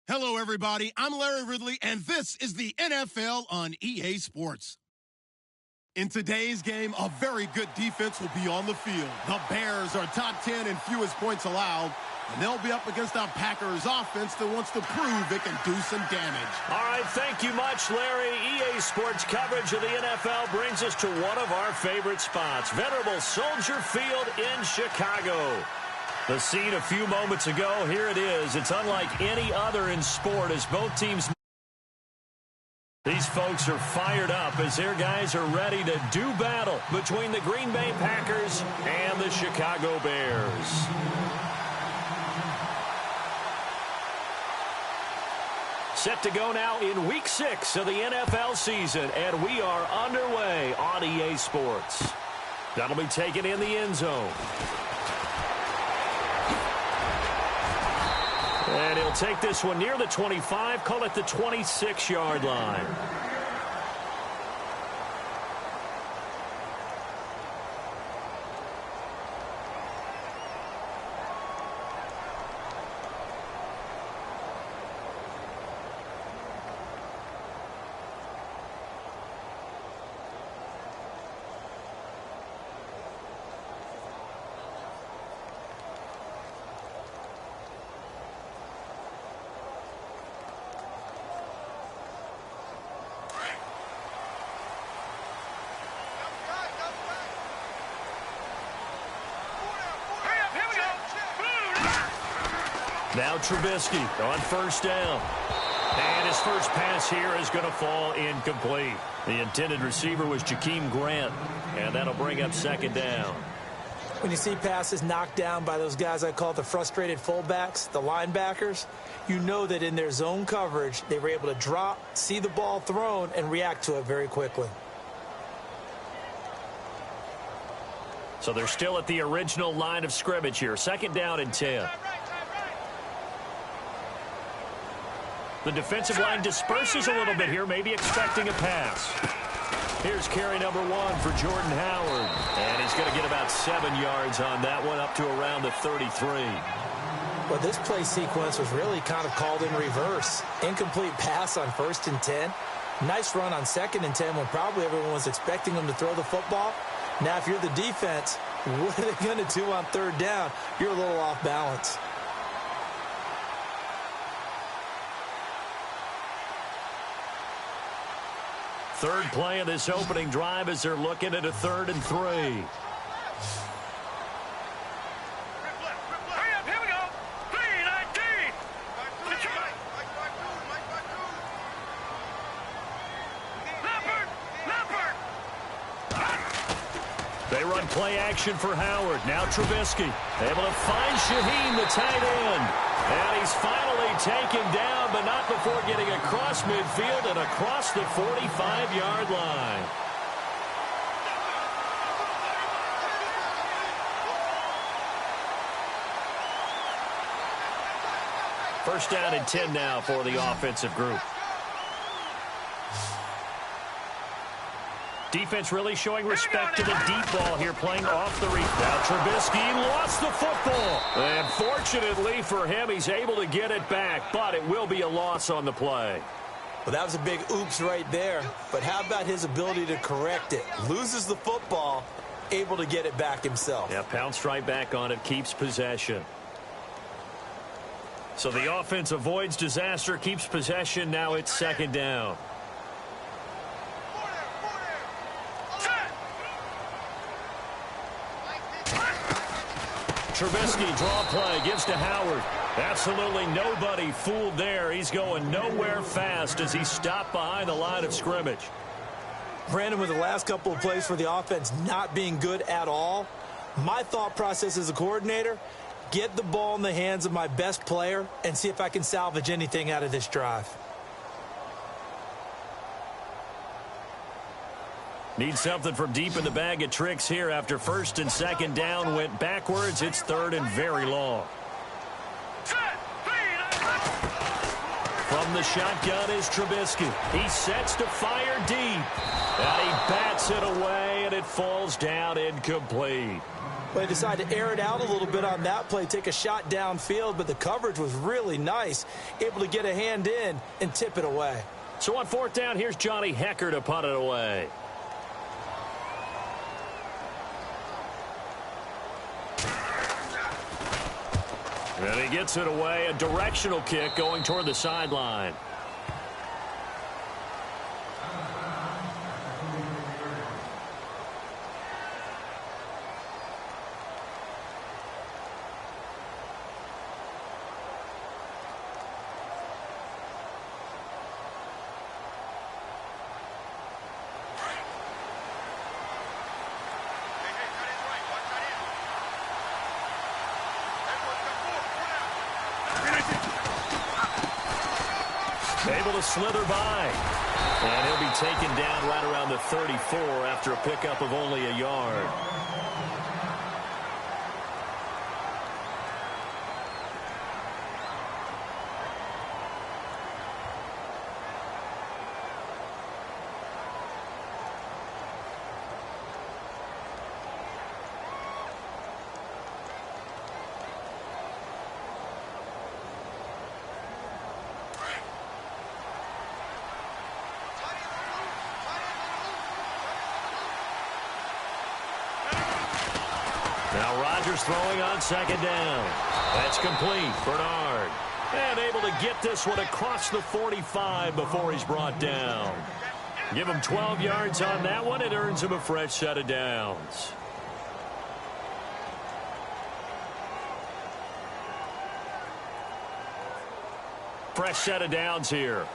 Hello, everybody. I'm Larry Ridley, and this is the NFL on EA Sports. In today's game, a very good defense will be on the field. The Bears are top 10 in fewest points allowed, and they'll be up against a Packers offense that wants to prove it can do some damage. All right, thank you much, Larry. EA Sports coverage of the NFL brings us to one of our favorite spots, venerable Soldier Field in Chicago. The scene a few moments ago, here it is. It's unlike any other in sport as both teams. These folks are fired up as their guys are ready to do battle between the Green Bay Packers and the Chicago Bears. Set to go now in Week 6 of the NFL season, and we are underway on EA Sports. That'll be taken in the end zone. And he'll take this one near the 25, call it the 26-yard line. Now Trubisky on first down. And his first pass here is going to fall incomplete. The intended receiver was Jakeem Grant, and that'll bring up second down. When you see passes knocked down by those guys I call the frustrated fullbacks, the linebackers, you know that in their zone coverage, they were able to drop, see the ball thrown, and react to it very quickly. So they're still at the original line of scrimmage here. Second down and 10. The defensive line disperses a little bit here, maybe expecting a pass. Here's carry number 1 for Jordan Howard. And he's going to get about 7 yards on that one, up to around the 33. Well, this play sequence was really kind of called in reverse. Incomplete pass on 1st and 10. Nice run on 2nd and 10 when probably everyone was expecting him to throw the football. Now, if you're the defense, what are they going to do on 3rd down? You're a little off balance. Third play of this opening drive as they're looking at a 3rd and 3. Here we go. 3-19. Leopard. They run play action for Howard. Now Trubisky able to find Shaheen, the tight end. And he's finally taken down, but not before getting across midfield and across the 45-yard line. First down and 10 now for the offensive group. Defense really showing respect to the deep ball here, playing off the reef. Now Trubisky lost the football. And fortunately for him, he's able to get it back, but it will be a loss on the play. Well, that was a big oops right there. But how about his ability to correct it? Loses the football, able to get it back himself. Yeah, pounced right back on it, keeps possession. So the offense avoids disaster, keeps possession. Now it's second down. Trubisky, draw play, gives to Howard. Absolutely nobody fooled there. He's going nowhere fast as he stopped behind the line of scrimmage. Brandon, with the last couple of plays for the offense not being good at all, my thought process as a coordinator, get the ball in the hands of my best player and see if I can salvage anything out of this drive. Need something from deep in the bag of tricks here after 1st and 2nd down went backwards. It's 3rd and very long. From the shotgun is Trubisky. He sets to fire deep. And he bats it away, and it falls down incomplete. Well, they decided to air it out a little bit on that play, take a shot downfield, but the coverage was really nice, able to get a hand in and tip it away. So on fourth down, here's Johnny Hecker to punt it away. And he gets it away, a directional kick going toward the sideline. Able to slither by. And he'll be taken down right around the 34 after a pickup of only a yard. Now Rodgers throwing on second down. That's complete. Bernard. And able to get this one across the 45 before he's brought down. Give him 12 yards on that one. It earns him a fresh set of downs. Fresh set of downs here.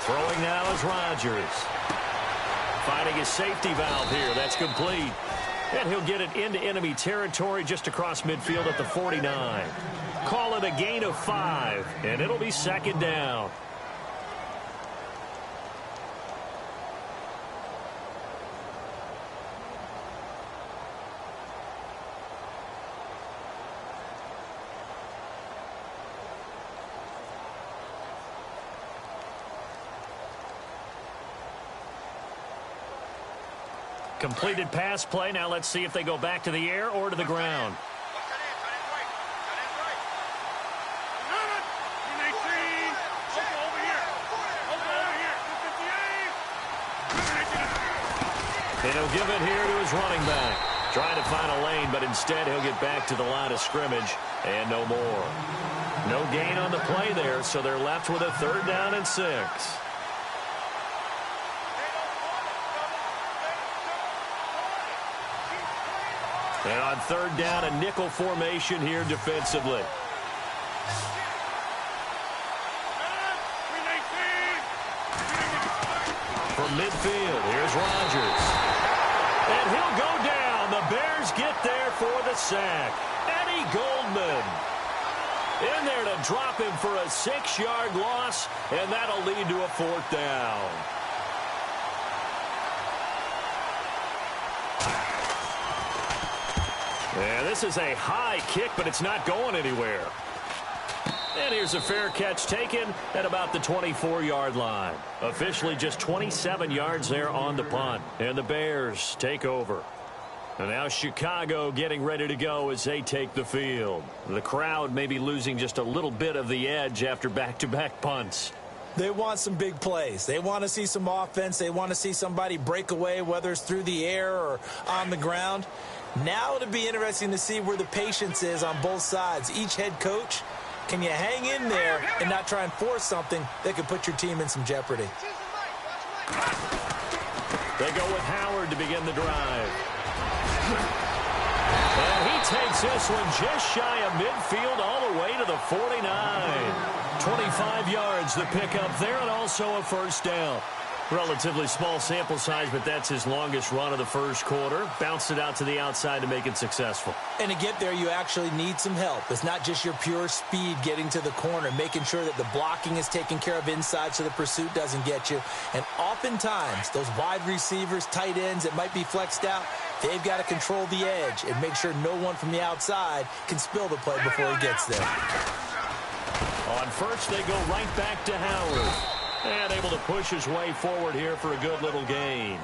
Throwing now is Rodgers. Finding his safety valve here. That's complete. And he'll get it into enemy territory just across midfield at the 49. Call it a gain of 5, and it'll be second down. Completed pass play. Now let's see if they go back to the air or to the ground. And he'll give it here to his running back. Trying to find a lane, but instead he'll get back to the line of scrimmage and no more. No gain on the play there, so they're left with a 3rd down and 6. And on 3rd down, a nickel formation here defensively. From midfield, here's Rodgers. And he'll go down. The Bears get there for the sack. Eddie Goldman in there to drop him for a 6-yard loss, and that'll lead to a 4th down. Yeah, this is a high kick, but it's not going anywhere. And here's a fair catch taken at about the 24-yard line. Officially just 27 yards there on the punt. And the Bears take over. And now Chicago getting ready to go as they take the field. The crowd may be losing just a little bit of the edge after back-to-back punts. They want some big plays. They want to see some offense. They want to see somebody break away, whether it's through the air or on the ground. Now it'll be interesting to see where the patience is on both sides. Each head coach, can you hang in there and not try and force something that could put your team in some jeopardy? They go with Howard to begin the drive. And he takes this one just shy of midfield all the way to the 49. 25 yards the pickup there, and also a 1st down. Relatively small sample size, but that's his longest run of the first quarter. Bounced it out to the outside to make it successful. And to get there, you actually need some help. It's not just your pure speed getting to the corner, making sure that the blocking is taken care of inside so the pursuit doesn't get you. And oftentimes, those wide receivers, tight ends that might be flexed out, they've got to control the edge and make sure no one from the outside can spill the play before he gets there. On first, they go right back to Howard. And able to push his way forward here for a good little gain.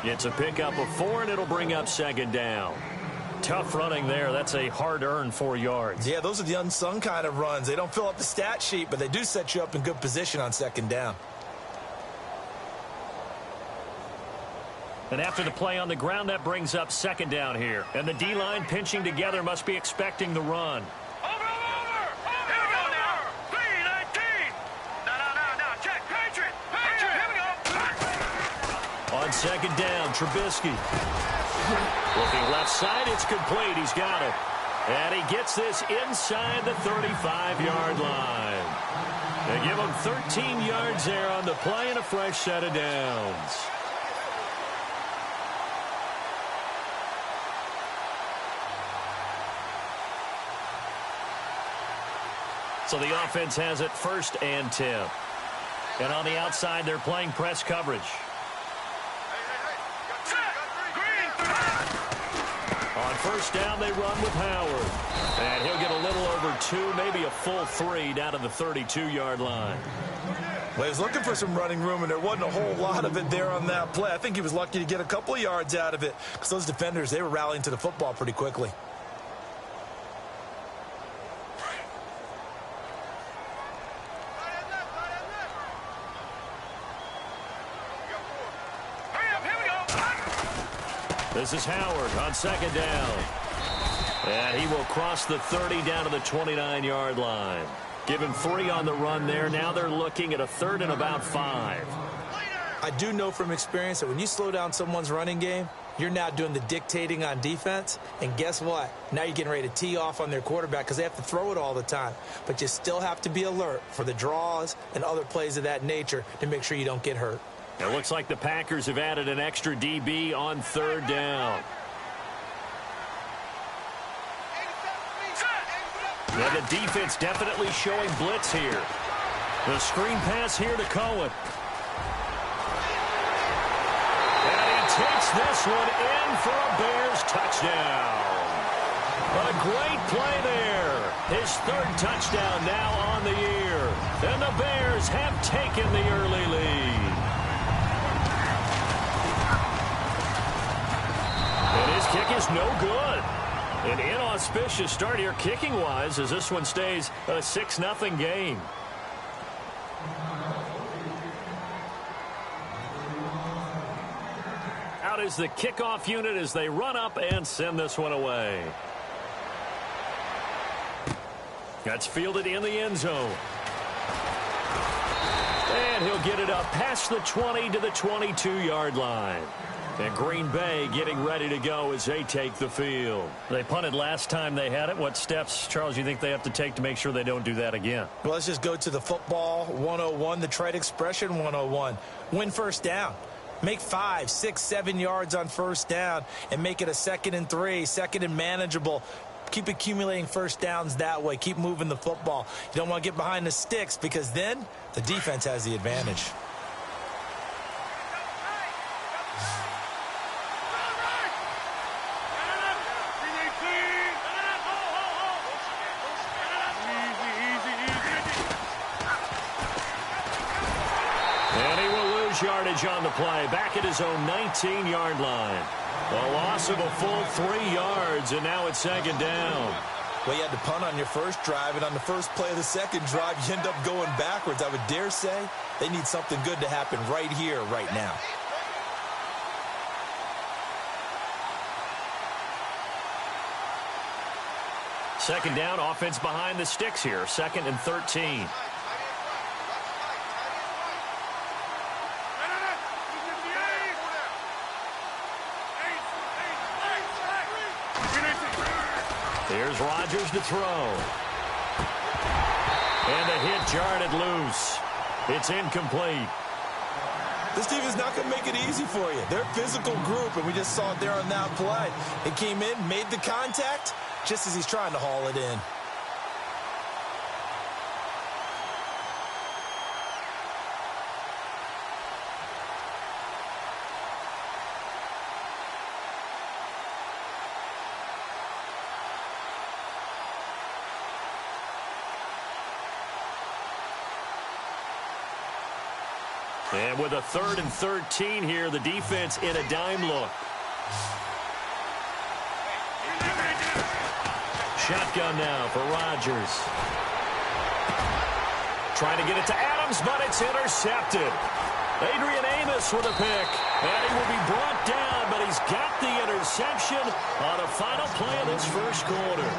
It's a pickup of 4, and it'll bring up second down. Tough running there. That's a hard-earned 4 yards. Yeah, those are the unsung kind of runs. They don't fill up the stat sheet, but they do set you up in good position on second down. And after the play on the ground, that brings up second down here. And the D-line pinching together must be expecting the run. Over! Here we go now. 3-19. No. Check. Patriot. Here we go. On second down, Trubisky. Looking left side, it's complete. He's got it. And he gets this inside the 35-yard line. They give him 13 yards there on the play and a fresh set of downs. So the offense has it 1st and 10. And on the outside, they're playing press coverage. On 1st down, they run with Howard. And he'll get a little over 2, maybe a full 3 down to the 32-yard line. Well, he was looking for some running room, and there wasn't a whole lot of it there on that play. I think he was lucky to get a couple of yards out of it because those defenders, they were rallying to the football pretty quickly. This is Howard on second down. And he will cross the 30 down to the 29-yard line. Give him 3 on the run there. Now they're looking at a 3rd and about 5. I do know from experience that when you slow down someone's running game, you're now doing the dictating on defense. And guess what? Now you're getting ready to tee off on their quarterback because they have to throw it all the time. But you still have to be alert for the draws and other plays of that nature to make sure you don't get hurt. It looks like the Packers have added an extra DB on 3rd down. Now the defense definitely showing blitz here. The screen pass here to Cohen. And he takes this one in for a Bears touchdown. A great play there. His 3rd touchdown now on the year. And the Bears have taken the early lead. And his kick is no good. An inauspicious start here kicking-wise as this one stays a 6-0 game. Out is the kickoff unit as they run up and send this one away. That's fielded in the end zone. And he'll get it up past the 20 to the 22-yard line. And Green Bay getting ready to go as they take the field. They punted last time they had it. What steps, Charles, you think they have to take to make sure they don't do that again? Well, let's just go to the football 101, the trite expression 101. Win 1st down. Make 5, 6, 7 yards on 1st down and make it a 2nd and 3, 2nd and manageable. Keep accumulating 1st downs that way. Keep moving the football. You don't want to get behind the sticks because then the defense has the advantage. Yardage on the play, back at his own 19-yard line. A loss of a full 3 yards, and now it's 2nd down. Well, you had to punt on your first drive, and on the first play of the second drive, you end up going backwards. I would dare say they need something good to happen right here, right now. Second down, offense behind the sticks here, 2nd and 13. Here's Rodgers to throw. And the hit jarred it loose. It's incomplete. This team is not going to make it easy for you. They're a physical group, and we just saw it there on that play. It came in, made the contact, just as he's trying to haul it in. And with a 3rd and 13 here, the defense in a dime look. Shotgun now for Rodgers. Trying to get it to Adams, but it's intercepted. Adrian Amos with a pick. And he will be brought down, but he's got the interception on the final play of this first quarter.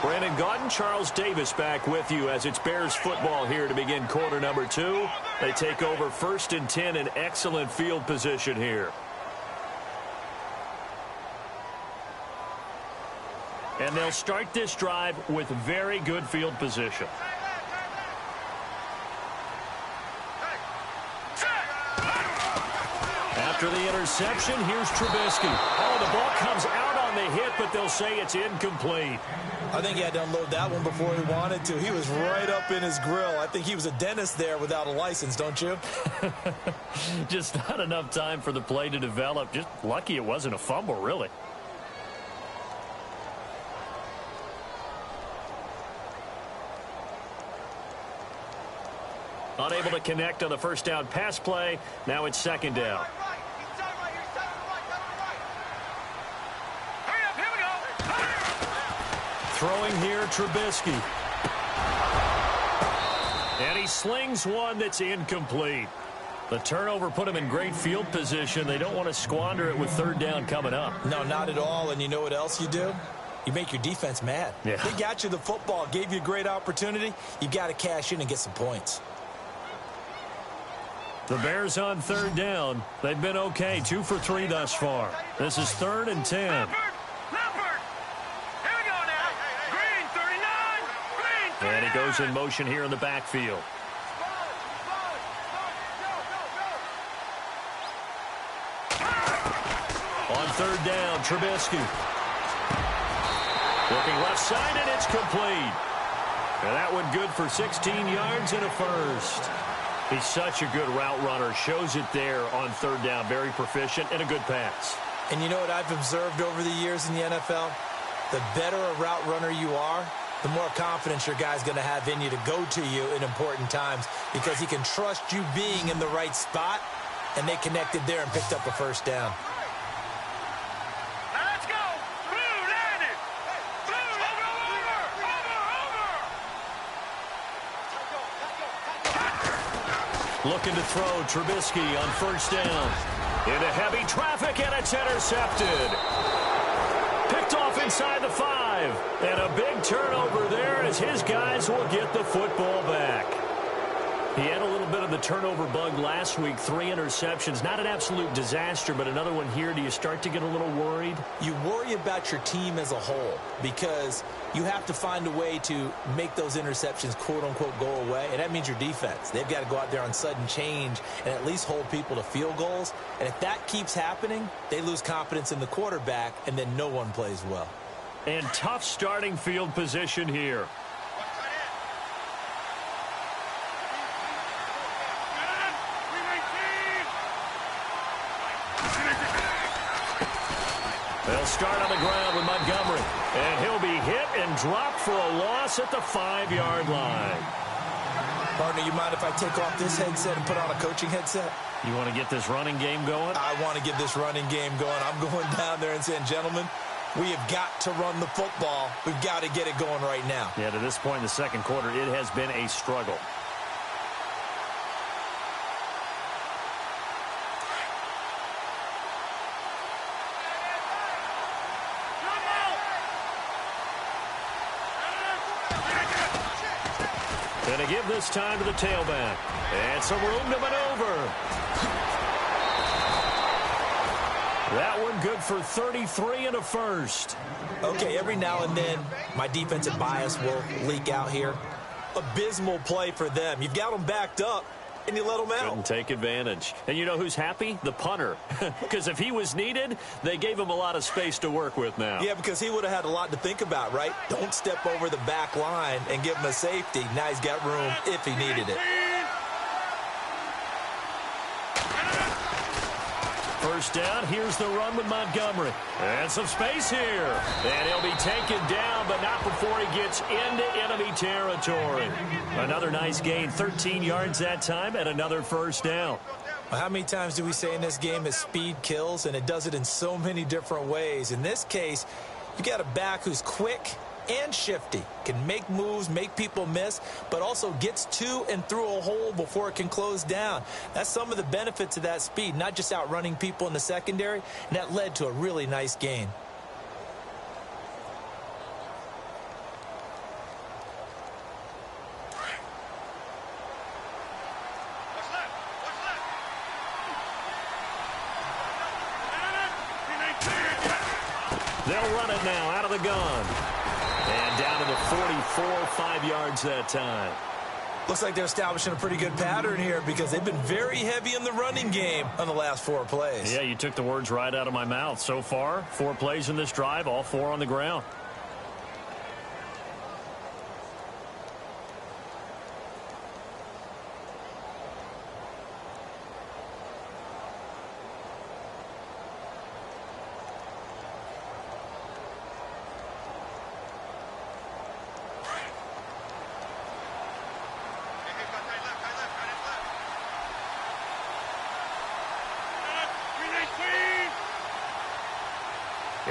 Brandon Gaudin, Charles Davis back with you as it's Bears football here to begin quarter number 2. They take over 1st and 10 in excellent field position here. And they'll start this drive with very good field position. After the interception, here's Trubisky. Oh, the ball comes out on the hit, but they'll say it's incomplete. I think he had to unload that one before he wanted to. He was right up in his grill. I think he was a dentist there without a license, don't you? Just not enough time for the play to develop. Just lucky it wasn't a fumble, really. Unable to connect on the first down pass play. Now it's 2nd down. Throwing here, Trubisky. And he slings one that's incomplete. The turnover put him in great field position. They don't want to squander it with 3rd down coming up. No, not at all. And you know what else you do? You make your defense mad. Yeah. They got you the football, gave you a great opportunity. You got to cash in and get some points. The Bears on 3rd down. They've been okay, 2 for 3 thus far. This is 3rd and 10. And he goes in motion here in the backfield. On 3rd down, Trubisky. Looking left side, and it's complete. And that one good for 16 yards and a first. He's such a good route runner. Shows it there on 3rd down. Very proficient and a good pass. And you know what I've observed over the years in the NFL? The better a route runner you are, the more confidence your guy's going to have in you to go to you in important times because he can trust you being in the right spot, and they connected there and picked up a first down. Let's go! Blue landed! Blue, over! Looking to throw, Trubisky on 1st down. Into heavy traffic, and it's intercepted. Picked off inside the 5. And a big turnover there as his guys will get the football back. He had a little bit of the turnover bug last week, 3 interceptions. Not an absolute disaster, but another one here. Do you start to get a little worried? You worry about your team as a whole because you have to find a way to make those interceptions, quote-unquote, go away, and that means your defense. They've got to go out there on sudden change and at least hold people to field goals. And if that keeps happening, they lose confidence in the quarterback, and then no one plays well. And tough starting field position here. They'll start on the ground with Montgomery. And he'll be hit and dropped for a loss at the 5-yard line. Partner, you mind if I take off this headset and put on a coaching headset? You want to get this running game going? I want to get this running game going. I'm going down there and saying, gentlemen, we have got to run the football. We've got to get it going right now. Yeah, to this point in the second quarter, it has been a struggle. Going to give this time to the tailback. And some room to maneuver. That one good for 33 and a first. Okay, every now and then, my defensive bias will leak out here. Abysmal play for them. You've got them backed up, and you let them out. Couldn't take advantage. And you know who's happy? The punter. Because if he was needed, they gave him a lot of space to work with now. Yeah, because he would have had a lot to think about, right? Don't step over the back line and give him a safety. Now he's got room if he needed it. First down, here's the run with Montgomery. And some space here. And he'll be taken down, but not before he gets into enemy territory. Another nice gain, 13 yards that time, and another first down. Well, how many times do we say in this game that speed kills, and it does it in so many different ways? In this case, you got a back who's quick and shifty, can make moves, make people miss, but also gets to and through a hole before it can close down. That's some of the benefits of that speed, not just outrunning people in the secondary, and that led to a really nice gain. They'll run it now out of the gun. And down to the 44, 5 yards that time. Looks like they're establishing a pretty good pattern here because they've been very heavy in the running game on the last 4 plays. Yeah, you took the words right out of my mouth. So far, 4 plays in this drive, all 4 on the ground.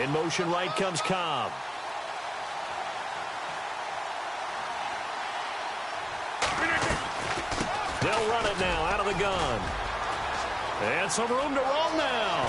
In motion right comes Cobb. They'll run it now out of the gun. And some room to roll now.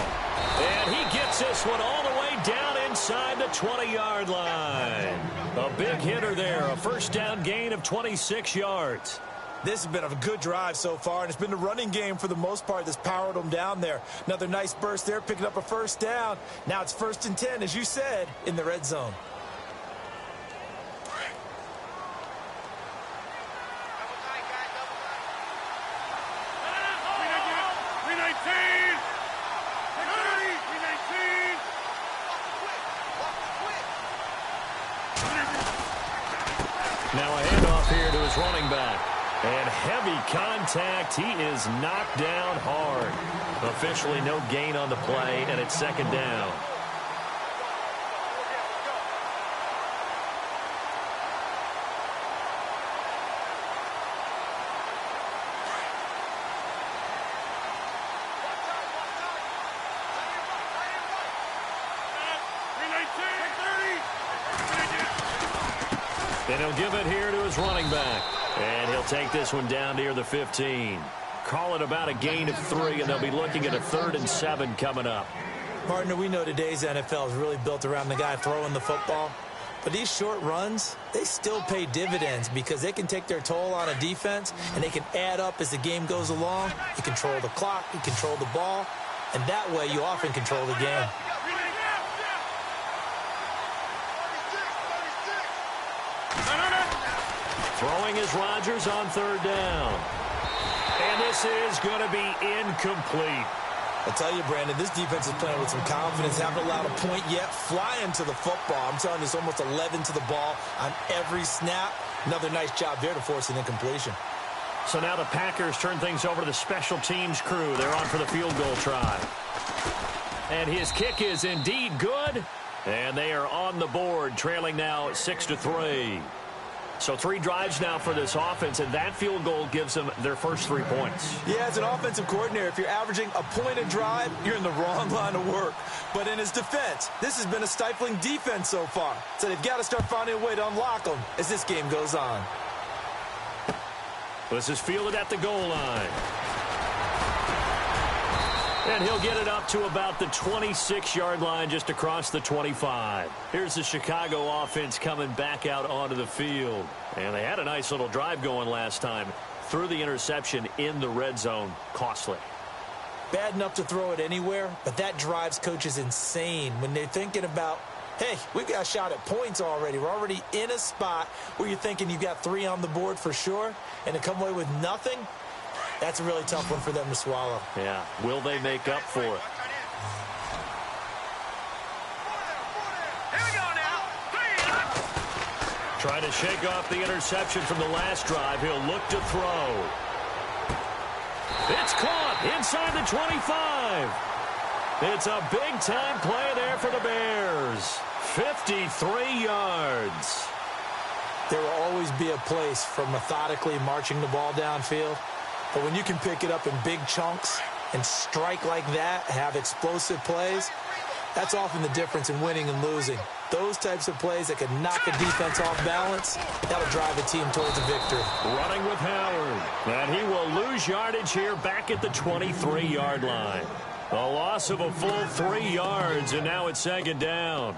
And he gets this one all the way down inside the 20-yard line. A big hitter there. A first down gain of 26 yards. This has been a good drive so far, and it's been the running game for the most part that's powered them down there. Another nice burst there, picking up a first down. Now it's 1st and 10, as you said, in the red zone. Now a handoff here to his running back. And heavy contact. He is knocked down hard. Officially no gain on the play, and it's 2nd down. And he'll give it here to his running back. And he'll take this one down near the 15. Call it about a gain of 3, and they'll be looking at a 3rd and 7 coming up. Partner, we know today's NFL is really built around the guy throwing the football. But these short runs, they still pay dividends because they can take their toll on a defense, and they can add up as the game goes along. You control the clock, you control the ball, and that way you often control the game. Throwing is Rodgers on 3rd down. And this is going to be incomplete. I tell you, Brandon, this defense is playing with some confidence. Haven't allowed a point yet. Flying to the football. I'm telling you, it's almost 11 to the ball on every snap. Another nice job there to force an incompletion. So now the Packers turn things over to the special teams crew. They're on for the field goal try. And his kick is indeed good. And they are on the board, trailing now 6-3. So 3 drives now for this offense, and that field goal gives them their first 3 points. Yeah, as an offensive coordinator, if you're averaging a point a drive, you're in the wrong line of work. But in his defense, this has been a stifling defense so far. So they've got to start finding a way to unlock them as this game goes on. This is fielded at the goal line. And he'll get it up to about the 26-yard line just across the 25. Here's the Chicago offense coming back out onto the field. And they had a nice little drive going last time. Threw the interception in the red zone. Costly. Bad enough to throw it anywhere, but that drives coaches insane when they're thinking about, hey, we've got a shot at points already. We're already in a spot where you're thinking you've got 3 on the board for sure, and to come away with nothing, that's a really tough one for them to swallow. Yeah. Will they make up for it? Here we go now. Trying to shake off the interception from the last drive. He'll look to throw. It's caught inside the 25. It's a big-time play there for the Bears. 53 yards. There will always be a place for methodically marching the ball downfield. But when you can pick it up in big chunks and strike like that, have explosive plays, that's often the difference in winning and losing. Those types of plays that can knock a defense off balance, that'll drive a team towards a victory. Running with Howard. And he will lose yardage here back at the 23-yard line. A loss of a full 3 yards, and now it's second down.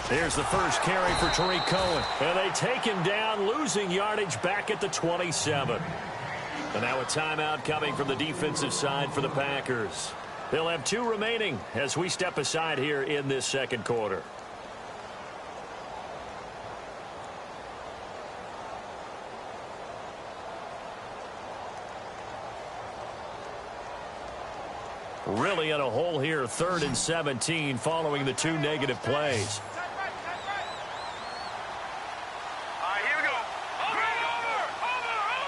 Here's the first carry for Tariq Cohen. And they take him down, losing yardage back at the 27. And now a timeout coming from the defensive side for the Packers. They'll have 2 remaining as we step aside here in this second quarter. Really in a hole here, 3rd and 17 following the 2 negative plays.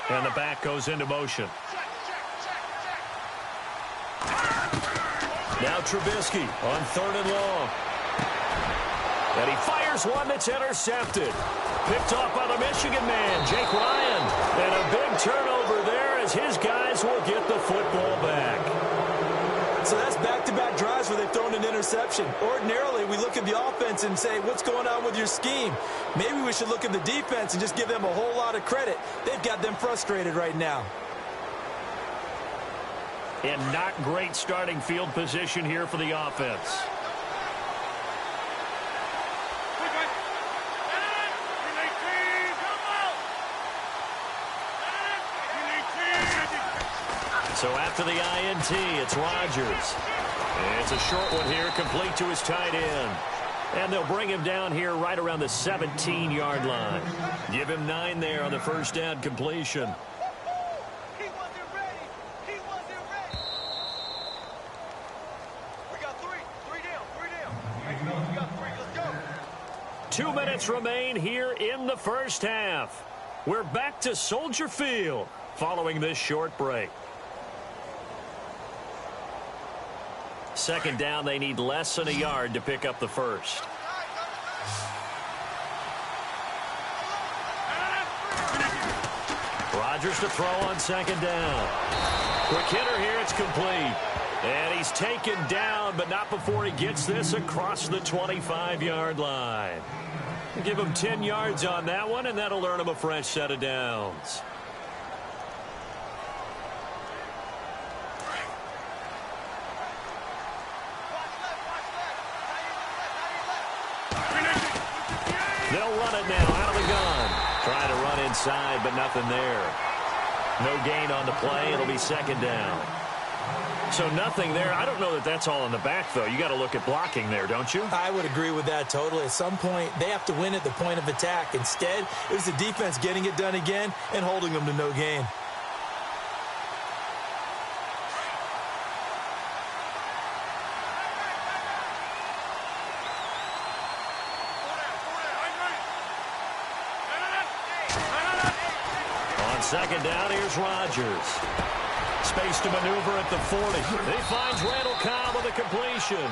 And the back goes into motion. Now Trubisky on 3rd and long. And he fires one that's intercepted. Picked off by the Michigan man, Jake Ryan. And a big turnover there as his guys will get the football back. So that's back-to-back drives where they've thrown an interception. Ordinarily, we look at the offense and say, what's going on with your scheme? Maybe we should look at the defense and just give them a whole lot of credit. They've got them frustrated right now. And not great starting field position here for the offense. So after the INT, it's Rodgers. And it's a short one here, complete to his tight end. And they'll bring him down here right around the 17-yard line. Give him 9 there on the first down completion. He wasn't ready. He wasn't ready. We got 3. 3 down. 3 down. Hey, fellas, we got 3. Let's go. 2 minutes remain here in the first half. We're back to Soldier Field following this short break. Second down, they need less than a yard to pick up the first. Rodgers to throw on second down. Quick hitter here, it's complete. And he's taken down, but not before he gets this across the 25-yard line. Give him 10 yards on that one, and that'll earn him a fresh set of downs. They'll run it now out of the gun. Trying to run inside, but nothing there. No gain on the play. It'll be second down. So nothing there. I don't know that that's all in the back, though. You got to look at blocking there, don't you? I would agree with that totally. At some point, they have to win at the point of attack. Instead, it was the defense getting it done again and holding them to no gain. Second down, here's Rodgers. Space to maneuver at the 40. He finds Randall Cobb with a completion.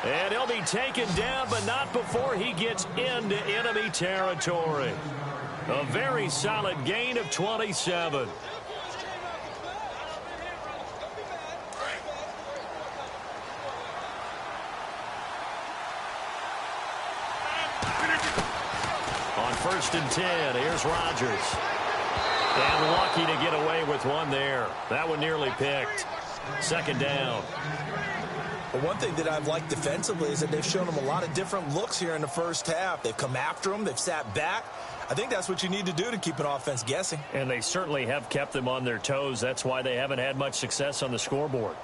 And he'll be taken down, but not before he gets into enemy territory. A very solid gain of 27. On 1st and 10, here's Rodgers. And lucky to get away with one there. That one nearly picked. Second down. Well, one thing that I've liked defensively is that they've shown them a lot of different looks here in the first half. They've come after them. They've sat back. I think that's what you need to do to keep an offense guessing. And they certainly have kept them on their toes. That's why they haven't had much success on the scoreboard.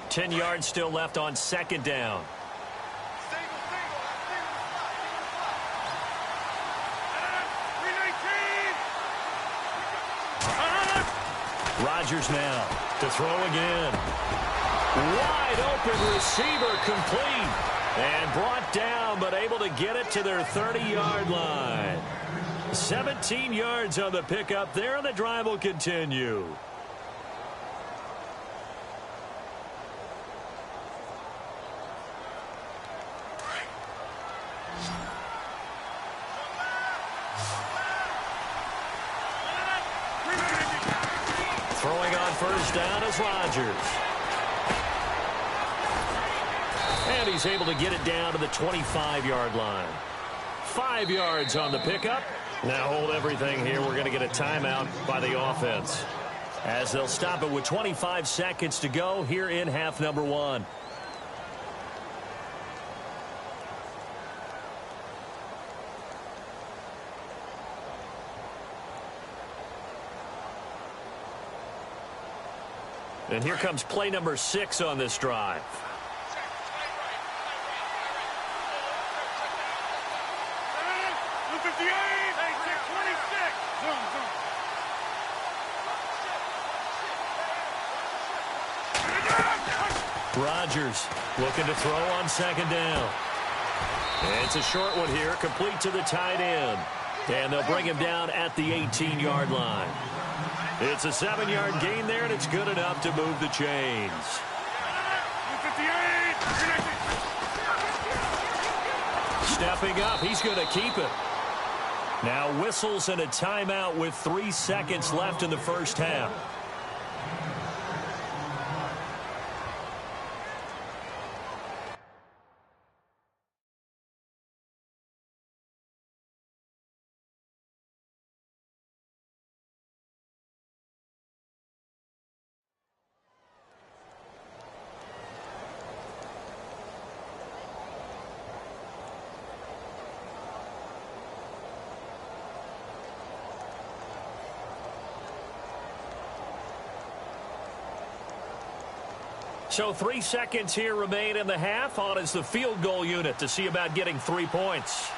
Ten yards still left on second down. Rodgers now To throw again. Wide open receiver complete. And brought down, but able to get it to their 30-yard line. 17 yards on the pickup there, and the drive will continue. Throwing on first down is Rodgers. And he's able to get it down to the 25-yard line. 5 yards on the pickup. Now hold everything here. We're going to get a timeout by the offense, as they'll stop it with 25 seconds to go here in half number 1. And here comes play number 6 on this drive. Rodgers looking to throw on second down. It's a short one here, complete to the tight end. And they'll bring him down at the 18-yard line. It's a 7-yard gain there, and it's good enough to move the chains. Stepping up, he's going to keep it. Now whistles and a timeout with 3 seconds left in the first half. So 3 seconds here remain in the half. On is the field goal unit to see about getting 3 points.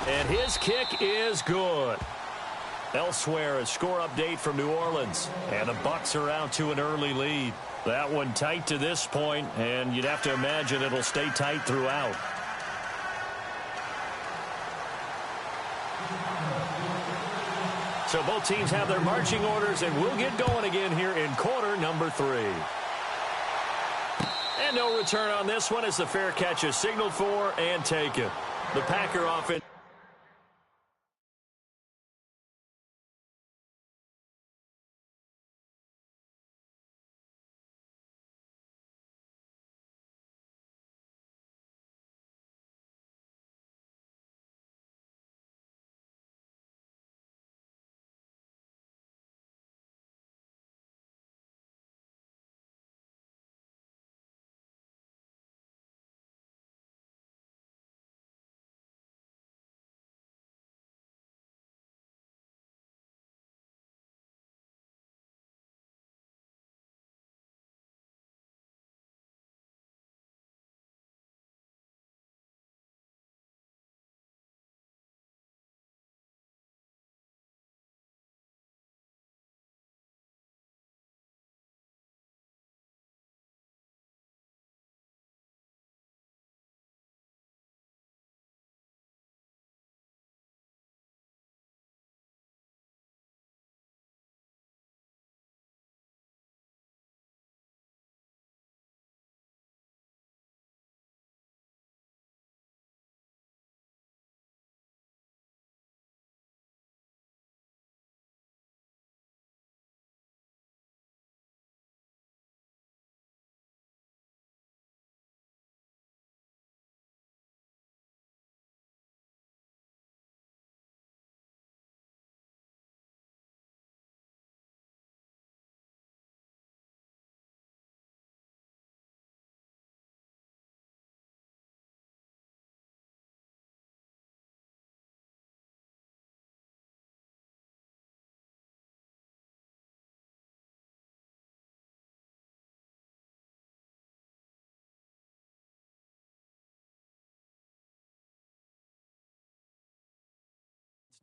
And his kick is good. Elsewhere, a score update from New Orleans. And the Bucs are out to an early lead. That one tight to this point, and you'd have to imagine it'll stay tight throughout. So both teams have their marching orders, and we'll get going again here in quarter number 3. And no return on this one as the fair catch is signaled for and taken. The Packer offense.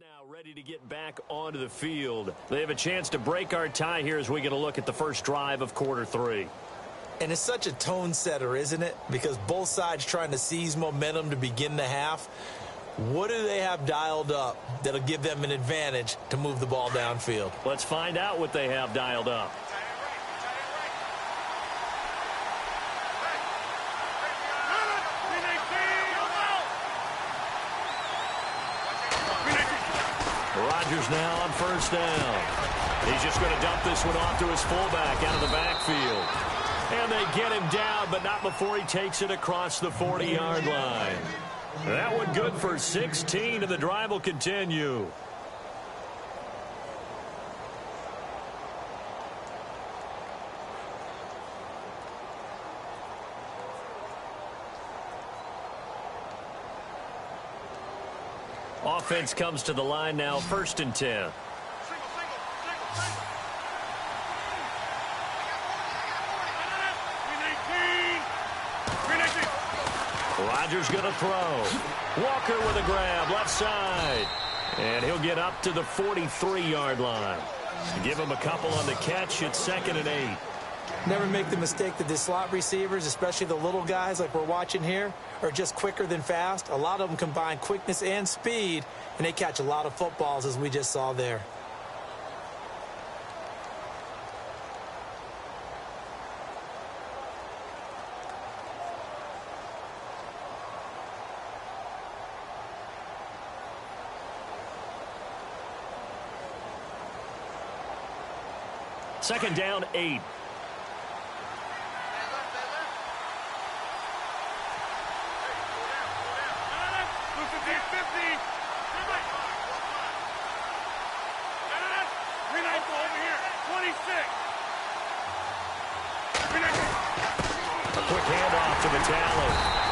Now ready to get back onto the field. They have a chance to break our tie here as we get a look at the first drive of quarter 3. And it's such a tone setter, isn't it? Because both sides trying to seize momentum to begin the half. What do they have dialed up that'll give them an advantage to move the ball downfield? Let's find out what they have dialed up. Rodgers now on first down. He's just going to dump this one off to his fullback out of the backfield. And they get him down, but not before he takes it across the 40-yard line. That one good for 16, and the drive will continue. Offense comes to the line now, 1st and 10. Rodgers going to throw. Walker with a grab, left side. And he'll get up to the 43-yard line. Give him a couple on the catch. It's 2nd and 8. Never make the mistake that the slot receivers, especially the little guys like we're watching here, are just quicker than fast. A lot of them combine quickness and speed, and they catch a lot of footballs, as we just saw there. Second down, 8.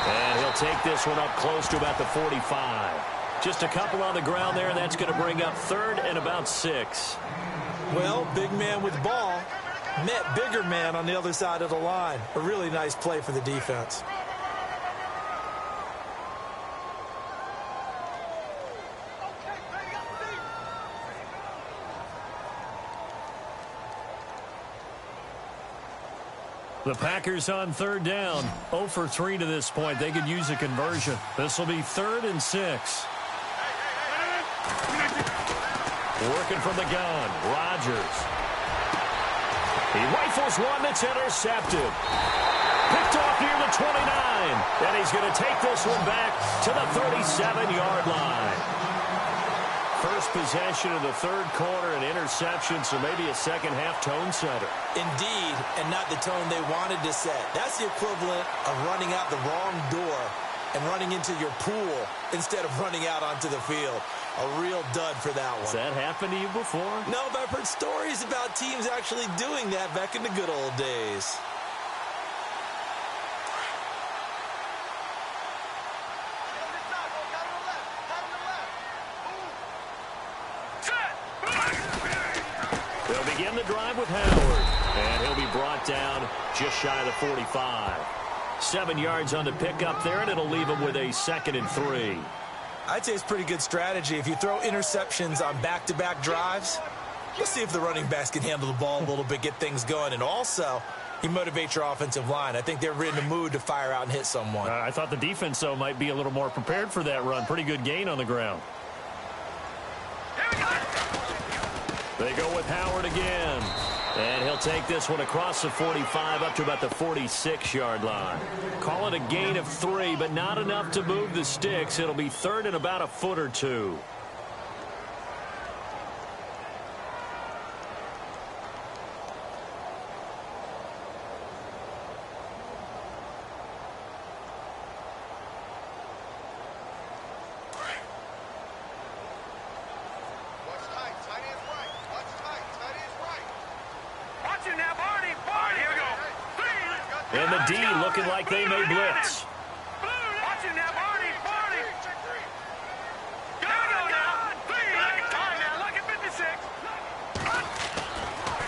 And he'll take this one up close to about the 45. Just a couple on the ground there, and that's going to bring up 3rd and about 6. Well, big man with ball met bigger man on the other side of the line. A really nice play for the defense. The Packers on 3rd down. 0 for 3 to this point. They could use a conversion. This will be 3rd and 6. Working from the gun, Rodgers. He rifles one that's intercepted. Picked off near the 29. And he's going to take this one back to the 37-yard line. First possession of the 3rd quarter, an interception, so maybe a second-half tone setter. Indeed, and not the tone they wanted to set. That's the equivalent of running out the wrong door and running into your pool instead of running out onto the field. A real dud for that one. Has that happened to you before? No, but I've heard stories about teams actually doing that back in the good old days. They'll begin the drive with Howard, and he'll be brought down just shy of the 45. 7 yards on the pickup there, and it'll leave him with a 2nd and 3. I'd say it's pretty good strategy. If you throw interceptions on back-to-back drives, let's see if the running backs can handle the ball a little bit, get things going, and also you motivate your offensive line. I think they're in the mood to fire out and hit someone. I thought the defense, though, might be a little more prepared for that run. Pretty good gain on the ground. They go with Howard again. And he'll take this one across the 45 up to about the 46-yard line. Call it a gain of 3, but not enough to move the sticks. It'll be 3rd and about a foot or 2. And the D looking like they may blitz.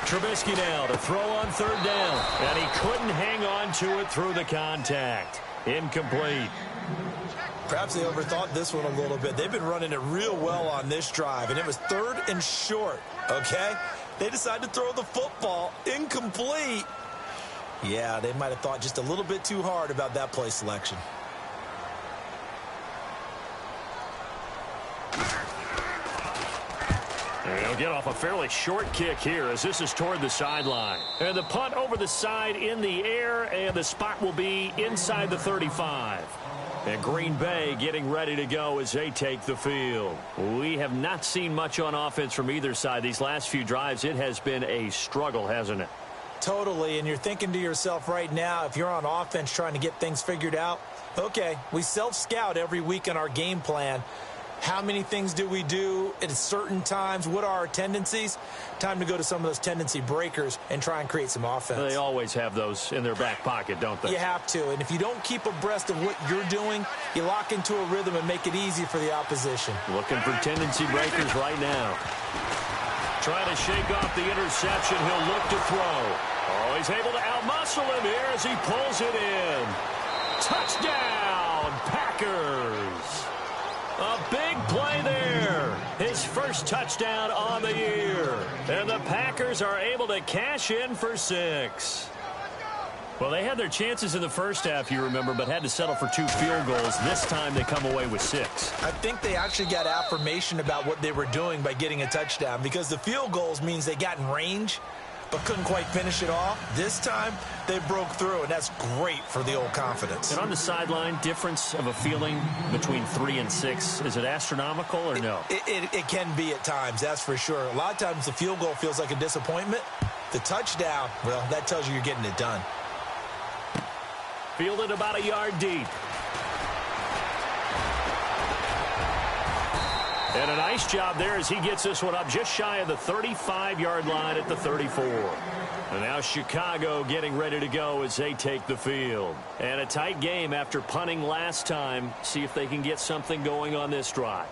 Trubisky now to throw on 3rd down. And he couldn't hang on to it through the contact. Incomplete. Perhaps they overthought this one a little bit. They've been running it real well on this drive, and it was 3rd and short, okay? They decided to throw the football incomplete. Yeah, they might have thought just a little bit too hard about that play selection. They'll get off a fairly short kick here as this is toward the sideline. And the punt over the side in the air, and the spot will be inside the 35. And Green Bay getting ready to go as they take the field. We have not seen much on offense from either side. These last few drives, it has been a struggle, hasn't it? Totally, and you're thinking to yourself right now, if you're on offense trying to get things figured out, okay, we self-scout every week in our game plan. How many things do we do at certain times? What are our tendencies? Time to go to some of those tendency breakers and try and create some offense. They always have those in their back pocket, don't they? You have to, and if you don't keep abreast of what you're doing, you lock into a rhythm and make it easy for the opposition. Looking for tendency breakers right now. Trying to shake off the interception. He'll look to throw. Oh, he's able to outmuscle him here as he pulls it in. Touchdown, Packers. A big play there. His first touchdown on the year. And the Packers are able to cash in for 6. Well, they had their chances in the first half, you remember, but had to settle for 2 field goals. This time they come away with 6. I think they actually got affirmation about what they were doing by getting a touchdown, because the field goals means they got in range but couldn't quite finish it off. This time, they broke through, and that's great for the old confidence. And on the sideline, difference of a feeling between 3 and 6, is it astronomical or no? It can be at times, that's for sure. A lot of times the field goal feels like a disappointment. The touchdown, well, that tells you you're getting it done. Fielded about a yard deep. And a nice job there as he gets this one up just shy of the 35-yard line at the 34. And now Chicago getting ready to go as they take the field. And a tight game after punting last time. See if they can get something going on this drive.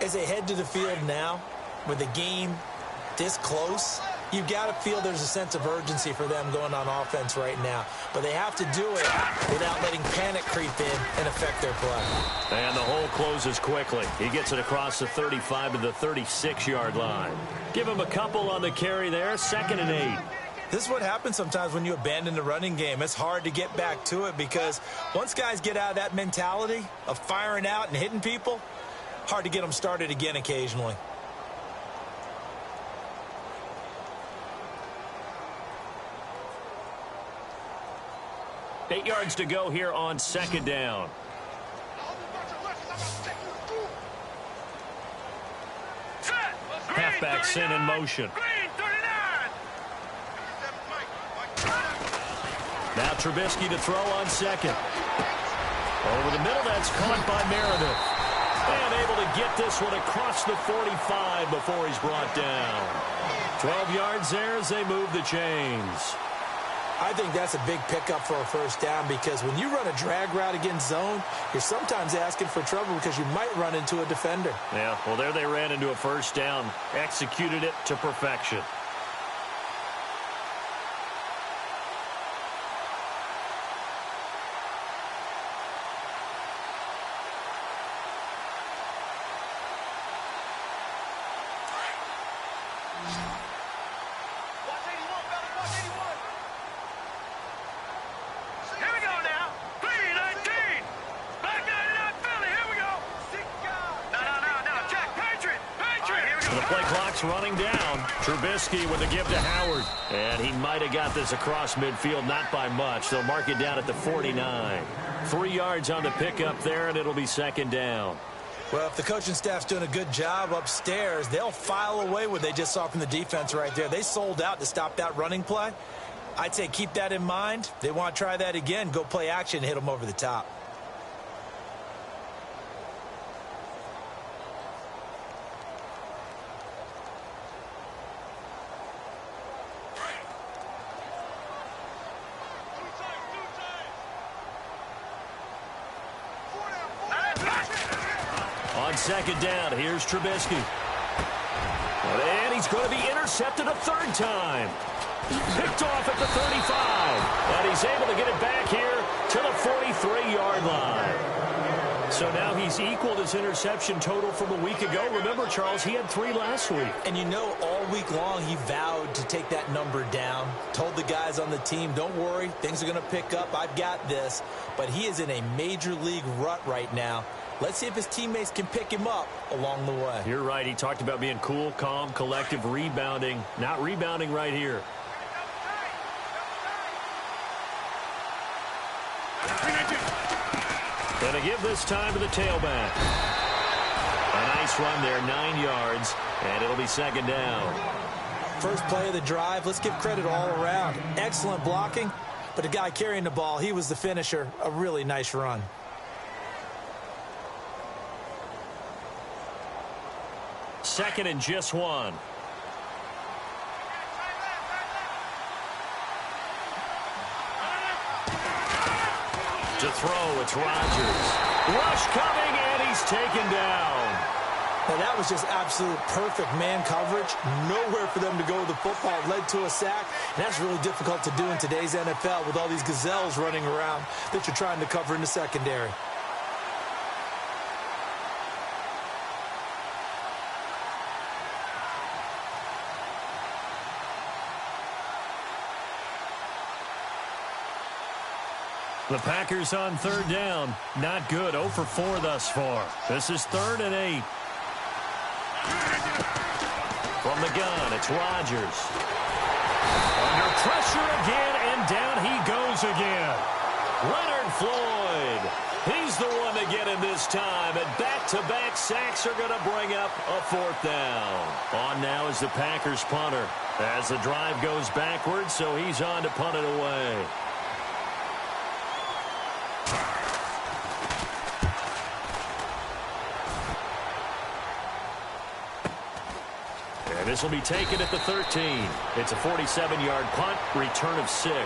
As they head to the field now, with the game this close, you've got to feel there's a sense of urgency for them going on offense right now. But they have to do it without letting panic creep in and affect their play. And the hole closes quickly. He gets it across the 35 to the 36-yard line. Give him a couple on the carry there, 2nd and 8. This is what happens sometimes when you abandon the running game. It's hard to get back to it because once guys get out of that mentality of firing out and hitting people, hard to get them started again occasionally. Eight yards to go here on 2nd down. Halfback sent in motion. Now Trubisky to throw on 2nd. Over the middle, that's caught by Meredith. And able to get this one across the 45 before he's brought down. 12 yards there as they move the chains. I think that's a big pickup for a first down because when you run a drag route against zone, you're sometimes asking for trouble because you might run into a defender. Yeah, well, there they ran into a first down. Executed it to perfection. Running down. Trubisky with a give to Howard. And he might have got this across midfield, not by much. They'll mark it down at the 49. 3 yards on the pickup there, and it'll be 2nd down. Well, if the coaching staff's doing a good job upstairs, they'll file away what they just saw from the defense right there. They sold out to stop that running play. I'd say keep that in mind. They want to try that again. Go play action and hit them over the top. On 2nd down, here's Trubisky. And he's going to be intercepted a 3rd time. Picked off at the 35. And he's able to get it back here to the 43-yard line. So now he's equaled his interception total from a week ago. Remember, Charles, he had 3 last week. And you know, all week long he vowed to take that number down. Told the guys on the team, don't worry, things are going to pick up. I've got this. But he is in a major league rut right now. Let's see if his teammates can pick him up along the way. You're right. He talked about being cool, calm, collective, rebounding. Not rebounding right here. Going to give this time to the tailback. A nice run there, 9 yards, and it'll be 2nd down. First play of the drive, let's give credit all around. Excellent blocking, but the guy carrying the ball, he was the finisher. A really nice run. Second and just 1. To throw, it's Rodgers. Rush coming, and he's taken down. Now that was just absolute perfect man coverage. Nowhere for them to go with the football. Led to a sack, and that's really difficult to do in today's NFL with all these gazelles running around that you're trying to cover in the secondary. The Packers on 3rd down. Not good. 0 for 4 thus far. This is 3rd and 8. From the gun, it's Rodgers. Under pressure again, and down he goes again. Leonard Floyd. He's the one to get him this time, and back-to-back sacks are going to bring up a 4th down. On now is the Packers punter as the drive goes backwards, so he's on to punt it away. And this will be taken at the 13. It's a 47-yard punt, return of 6.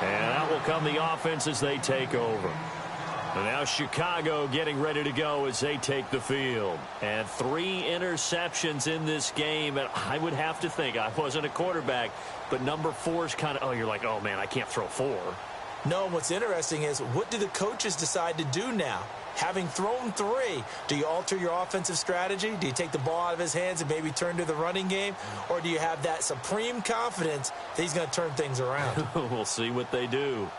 And out will come the offense as they take over. And now Chicago getting ready to go as they take the field. And 3 interceptions in this game. And I would have to think, I wasn't a quarterback, but number 4 is kind of, you're like, oh, man, I can't throw 4. No, and what's interesting is, what do the coaches decide to do now? Having thrown 3, do you alter your offensive strategy? Do you take the ball out of his hands and maybe turn to the running game? Or do you have that supreme confidence that he's going to turn things around? We'll see what they do.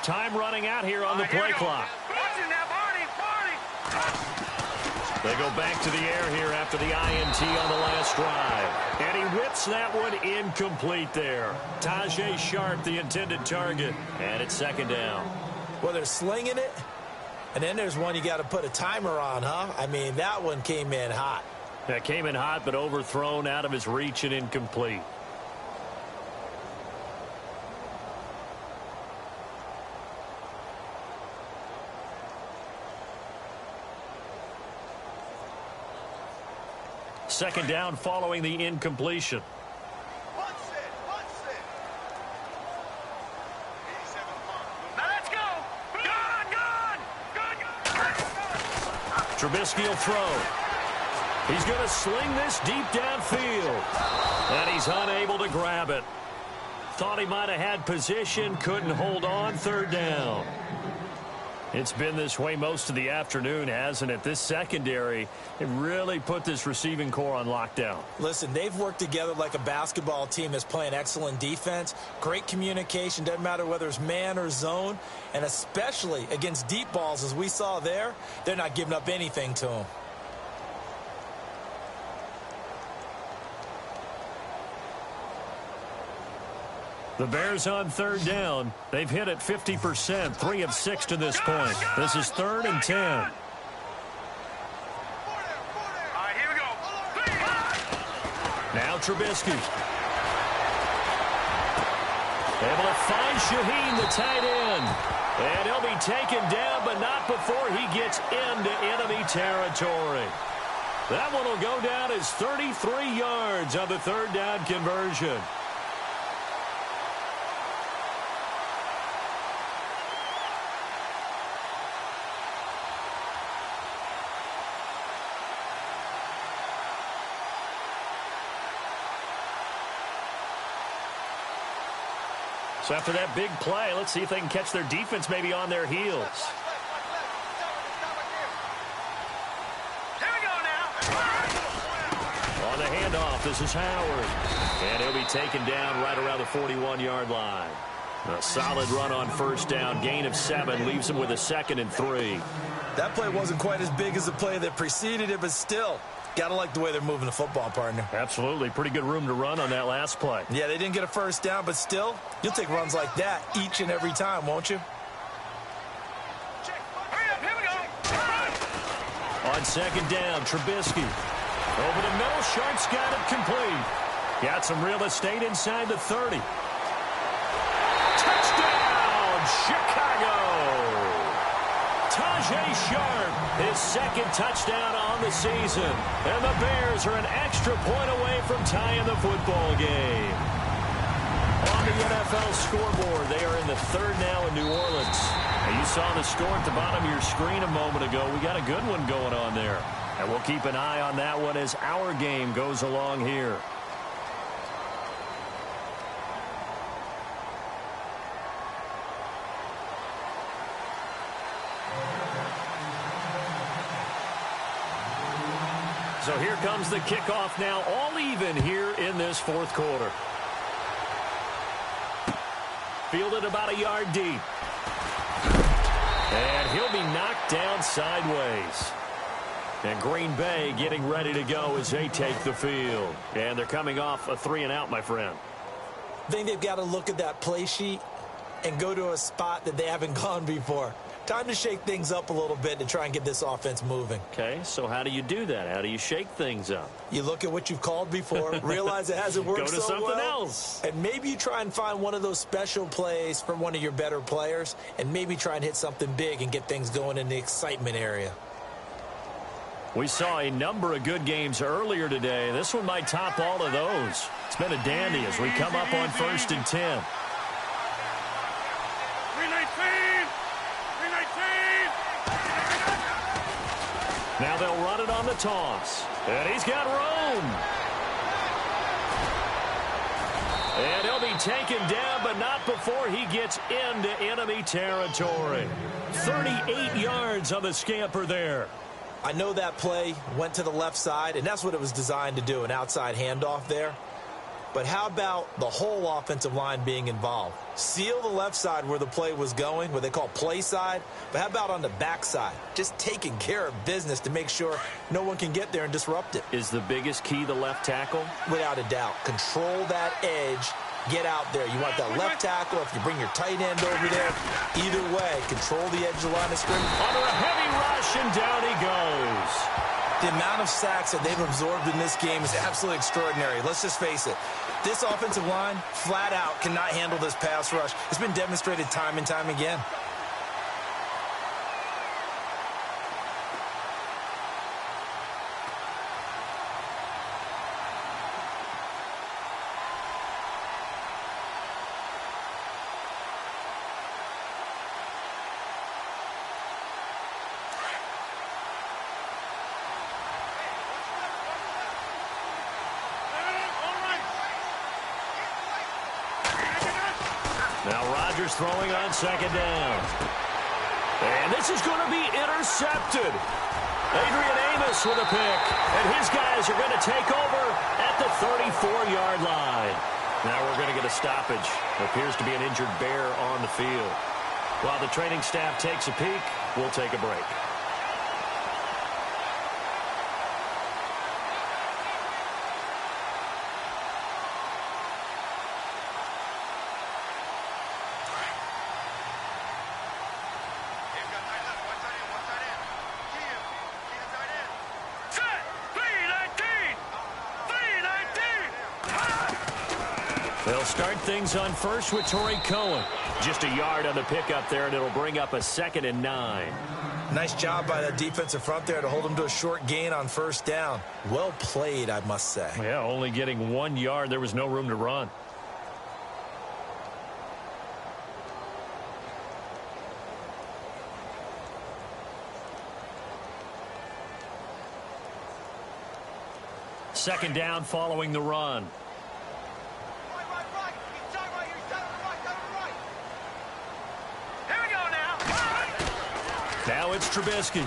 Time running out here on the play clock. They go back to the air here after the INT on the last drive. And he whips that one incomplete there. Tajay Sharp, the intended target. And it's 2nd down. Well, they're slinging it. And then there's one you got to put a timer on, huh? I mean, that one came in hot. That came in hot, but overthrown, out of his reach and incomplete. Second down following the incompletion. Now let's go. Trubisky will throw. He's going to sling this deep downfield. And he's unable to grab it. Thought he might have had position, couldn't hold on. 3rd down. It's been this way most of the afternoon, hasn't it? This secondary, it really put this receiving core on lockdown. Listen, they've worked together like a basketball team that's playing excellent defense. Great communication, doesn't matter whether it's man or zone. And especially against deep balls, as we saw there, they're not giving up anything to them. The Bears on 3rd down. They've hit it 50%, 3 of 6 to this point. This is 3rd and 10. All right, here we go. Now Trubisky. Able to find Shaheen, the tight end. And he'll be taken down, but not before he gets into enemy territory. That one will go down as 33 yards on the 3rd down conversion. So after that big play, let's see if they can catch their defense maybe on their heels. Here we go now. On the handoff, this is Howard. And he'll be taken down right around the 41-yard line. A solid run on first down. Gain of 7 leaves him with a 2nd and 3. That play wasn't quite as big as the play that preceded it, but still, got to like the way they're moving the football, partner. Absolutely. Pretty good room to run on that last play. Yeah, they didn't get a first down, but still, you'll take runs like that each and every time, won't you? Hurry up, here we go. On 2nd down, Trubisky. Over the middle, Sharp's got it complete. Got some real estate inside the 30. Touchdown, Chicago! Tajay Sharp, his 2nd touchdown on the season. And the Bears are an extra point away from tying the football game. On the NFL scoreboard, they are in the 3rd now in New Orleans. Now, you saw the score at the bottom of your screen a moment ago. We got a good one going on there. And we'll keep an eye on that one as our game goes along here. So here comes the kickoff now, all even here in this 4th quarter. Fielded about a yard deep. And he'll be knocked down sideways. And Green Bay getting ready to go as they take the field. And they're coming off a 3-and-out, my friend. I think they've got to look at that play sheet and go to a spot that they haven't gone before. Time to shake things up a little bit to try and get this offense moving. Okay, so how do you do that? How do you shake things up? You look at what you've called before, realize it hasn't worked Go to so something well, else. and maybe you try and find one of those special plays from one of your better players, and maybe try and hit something big and get things going in the excitement area. We saw a number of good games earlier today. This one might top all of those. It's been a dandy as we come up on 1st and 10. 319. 319. Now they'll run it on the toss. And he's got room. And he'll be taken down, but not before he gets into enemy territory. 38 yards on the scamper there. I know that play went to the left side, and that's what it was designed to do, an outside handoff there. But how about the whole offensive line being involved? Seal the left side where the play was going, what they call play side. But how about on the back side? Just taking care of business to make sure no one can get there and disrupt it. Is the biggest key the left tackle? Without a doubt. Control that edge. Get out there. You want that left tackle. If you bring your tight end over there, either way, control the edge of the line of scrimmage. Under a heavy rush, and down he goes. The amount of sacks that they've absorbed in this game is absolutely extraordinary. Let's just face it. This offensive line, flat out, cannot handle this pass rush. It's been demonstrated time and time again. Now Rodgers throwing on 2nd down. And this is going to be intercepted. Adrian Amos with a pick. And his guys are going to take over at the 34-yard line. Now we're going to get a stoppage. There appears to be an injured Bear on the field. While the training staff takes a peek, we'll take a break. They'll start things on first with Torrey Cohen. Just a yard on the pickup there, and it'll bring up a 2nd and 9. Nice job by that defensive front there to hold them to a short gain on first down. Well played, I must say. Yeah, only getting 1 yard. There was no room to run. Second down following the run. Right. He's done right here. He's done right. Trubisky.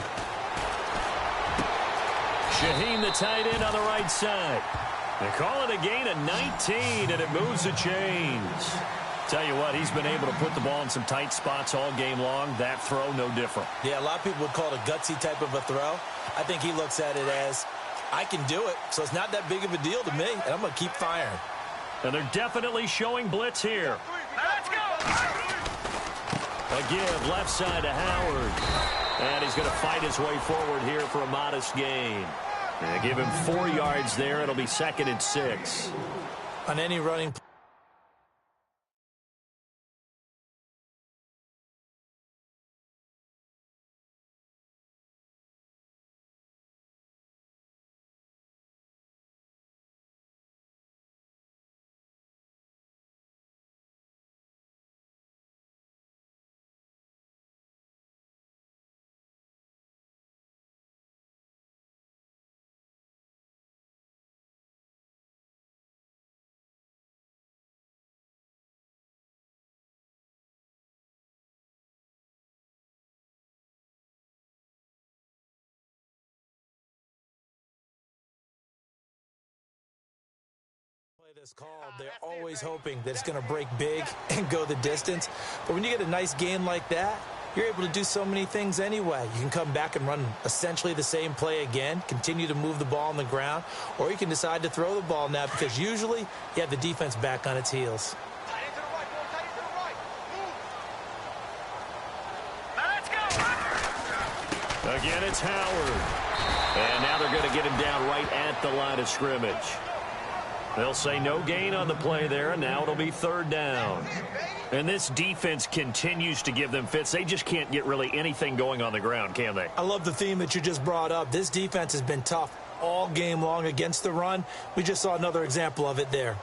Shaheen, the tight end, on the right side. They call it a gain of 19, and it moves the chains. Tell you what, he's been able to put the ball in some tight spots all game long. That throw, no different. Yeah, a lot of people would call it a gutsy type of a throw. I think he looks at it as, I can do it, so it's not that big of a deal to me, and I'm going to keep firing. And they're definitely showing blitz here. Let's go! A give left side to Howard. And he's going to fight his way forward here for a modest gain. And give him 4 yards there. It'll be 2nd and 6. On any running that's called, they're always hoping that it's going to break big and go the distance. But when you get a nice gain like that, you're able to do so many things anyway. You can come back and run essentially the same play again, continue to move the ball on the ground, or you can decide to throw the ball now because usually you have the defense back on its heels. Tight end to the right, boy. Tight end to the right. Move. Let's go! Again, it's Howard. And now they're going to get him down right at the line of scrimmage. They'll say no gain on the play there, and now it'll be 3rd down. And this defense continues to give them fits. They just can't get really anything going on the ground, can they? I love the theme that you just brought up. This defense has been tough all game long against the run. We just saw another example of it there.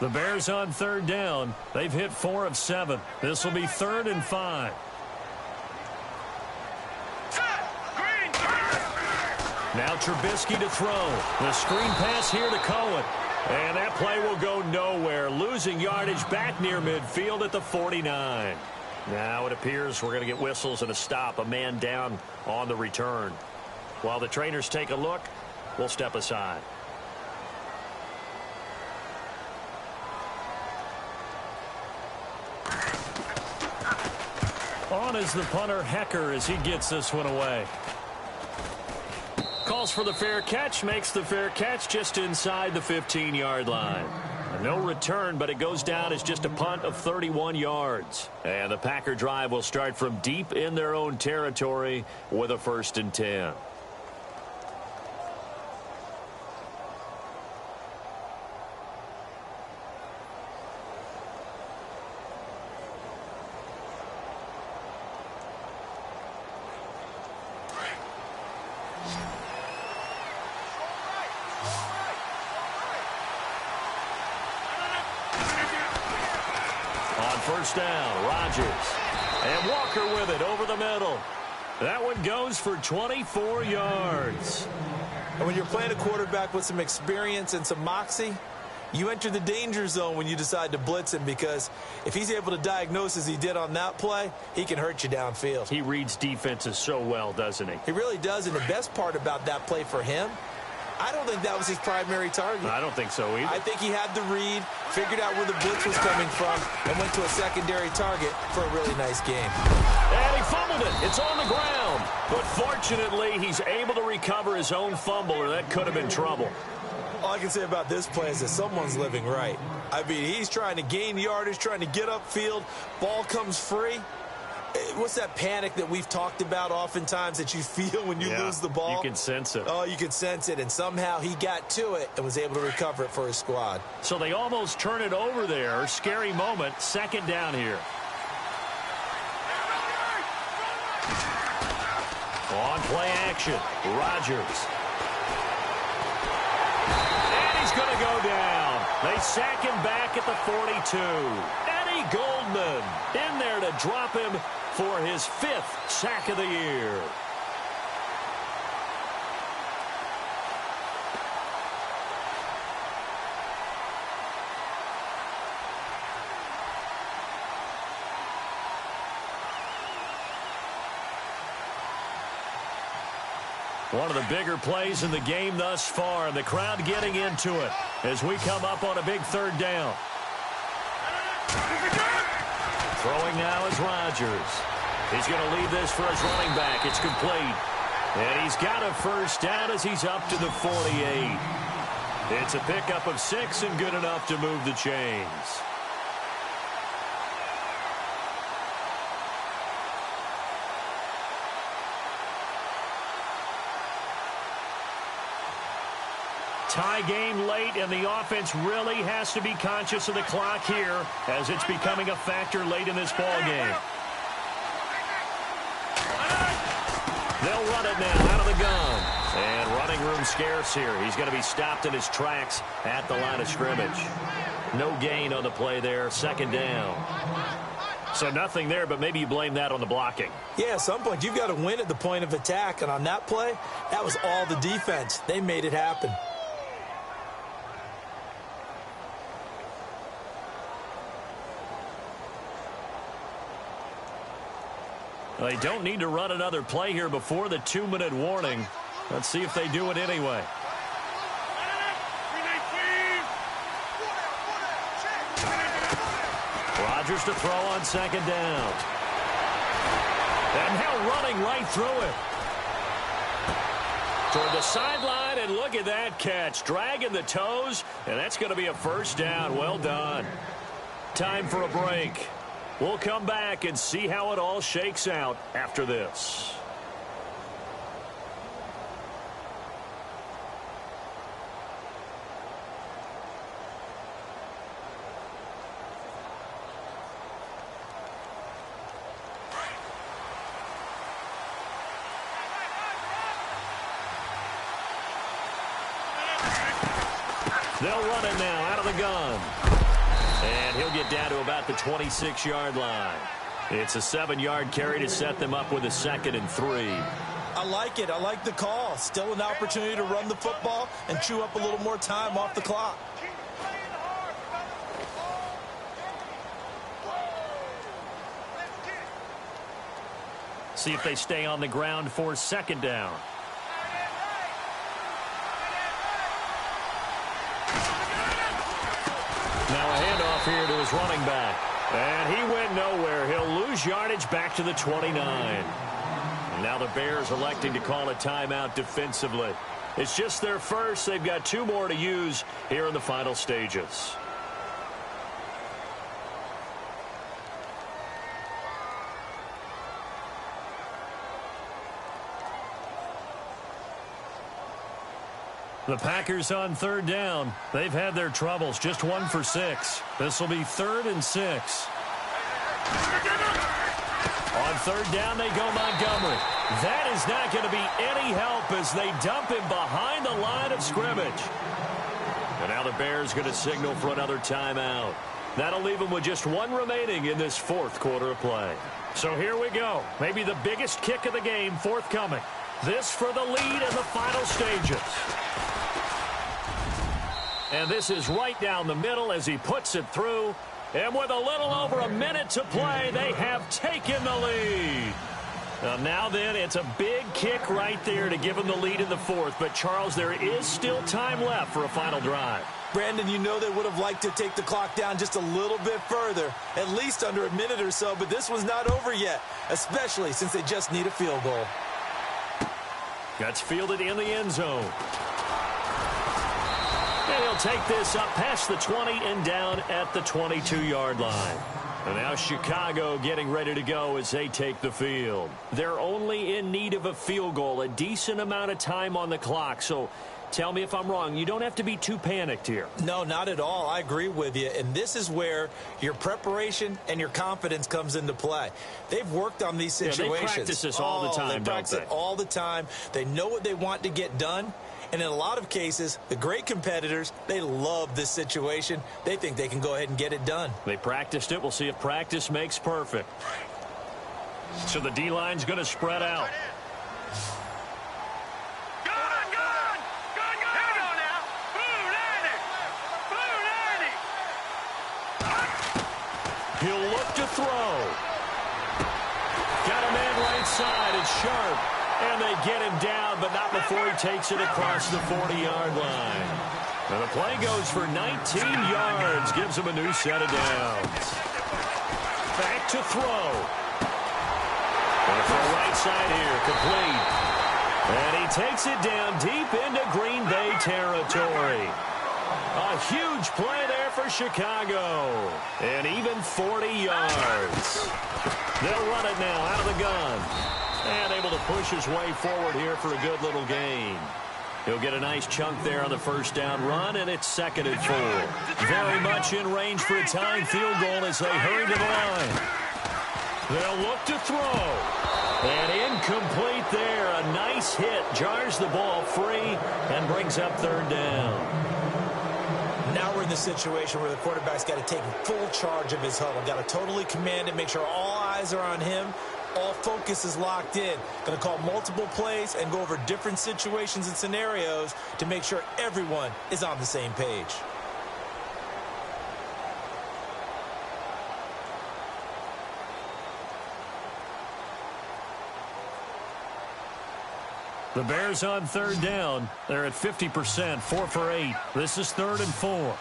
The Bears on 3rd down. They've hit 4 of 7. This will be 3rd and 5. Now Trubisky to throw. The screen pass here to Cohen. And that play will go nowhere. Losing yardage back near midfield at the 49. Now it appears we're going to get whistles and a stop. A man down on the return. While the trainers take a look, we'll step aside. On is the punter, Hecker, as he gets this one away. Calls for the fair catch, makes the fair catch just inside the 15-yard line. No return, but it goes down as just a punt of 31 yards. And the Packer drive will start from deep in their own territory with a 1st and 10. First down, Rodgers. And Walker with it over the middle. That one goes for 24 yards. And when you're playing a quarterback with some experience and some moxie, you enter the danger zone when you decide to blitz him, because if he's able to diagnose as he did on that play, he can hurt you downfield. He reads defenses so well, doesn't he? He really does, and the best part about that play for him, I don't think that was his primary target. I don't think so either. I think he had the read, figured out where the blitz was coming from, and went to a secondary target for a really nice game. And he fumbled it. It's on the ground. But fortunately, he's able to recover his own fumble, or that could have been trouble. All I can say about this play is that someone's living right. I mean, he's trying to gain yardage, trying to get upfield. Ball comes free. What's that panic that we've talked about oftentimes that you feel when you lose the ball? You can sense it. Oh, you can sense it. And somehow he got to it and was able to recover it for his squad. So they almost turn it over there. Scary moment. 2nd down here. On play action, Rodgers. And he's going to go down. They sack him back at the 42. Eddie Goldman in there to drop him for his 5th sack of the year. One of the bigger plays in the game thus far, and the crowd getting into it as we come up on a big third down. Throwing now is Rodgers. He's going to leave this for his running back. It's complete. And he's got a first down as he's up to the 48. It's a pickup of 6 and good enough to move the chains. Tie game late, and the offense really has to be conscious of the clock here as it's becoming a factor late in this ball game. They'll run it now out of the gun. And running room scarce here. He's going to be stopped in his tracks at the line of scrimmage. No gain on the play there. Second down. So nothing there, but maybe you blame that on the blocking. Yeah, at some point you've got to win at the point of attack. And on that play, that was all the defense. They made it happen. They don't need to run another play here before the 2-minute warning. Let's see if they do it anyway. Rodgers to throw on second down. And now running right through it. Toward the sideline, and look at that catch. Dragging the toes, and that's going to be a first down. Well done. Time for a break. We'll come back and see how it all shakes out after this. They'll run it now out of the gun. And he'll get down to about the 26-yard line. It's a 7-yard carry to set them up with a 2nd and 3. I like it. I like the call. Still an opportunity to run the football and chew up a little more time off the clock. See if they stay on the ground for second down. Now a handoff here to his running back. And he went nowhere. He'll lose yardage back to the 29. And now the Bears electing to call a timeout defensively. It's just their first. They've got 2 more to use here in the final stages. The Packers on third down. They've had their troubles. Just 1 for 6. This will be 3rd and 6. On third down, they go Montgomery. That is not going to be any help as they dump him behind the line of scrimmage. And now the Bears going to signal for another timeout. That'll leave them with just 1 remaining in this 4th quarter of play. So here we go. Maybe the biggest kick of the game forthcoming. This for the lead in the final stages. And this is right down the middle as he puts it through. And with a little over a minute to play, they have taken the lead. Now then, it's a big kick right there to give them the lead in the 4th. But, Charles, there is still time left for a final drive. Brandon, you know they would have liked to take the clock down just a little bit further, at least under a minute or so. But this was not over yet, especially since they just need a field goal. That's fielded in the end zone. And he'll take this up past the 20 and down at the 22-yard line. And now Chicago getting ready to go as they take the field. They're only in need of a field goal, a decent amount of time on the clock. So tell me if I'm wrong. You don't have to be too panicked here. No, not at all. I agree with you. And this is where your preparation and your confidence comes into play. They've worked on these situations. They practice this all the time, They practice it all the time. They know what they want to get done. And in a lot of cases, the great competitors, they love this situation. They think they can go ahead and get it done. They practiced it. We'll see if practice makes perfect. So the D-line's going to spread out. He'll look to throw. Got a man right side. It's Sharp. And they get him down, but not before he takes it across the 40-yard line. And the play goes for 19 yards, gives him a new set of downs. Back to throw. And for the right side here, complete. And he takes it down deep into Green Bay territory. A huge play there for Chicago. And even 40 yards. They'll run it now out of the gun. And able to push his way forward here for a good little gain. He'll get a nice chunk there on the first down run, and it's 2nd and 4. Very much in range for a tying field goal as they hurry to the line. They'll look to throw. And incomplete there. A nice hit. Jars the ball free and brings up 3rd down. Now we're in the situation where the quarterback's got to take full charge of his huddle. Got to totally command it, make sure all eyes are on him. All focus is locked in. Going to call multiple plays and go over different situations and scenarios to make sure everyone is on the same page. The Bears on 3rd down. They're at 50%, 4 for 8. This is 3rd and 4.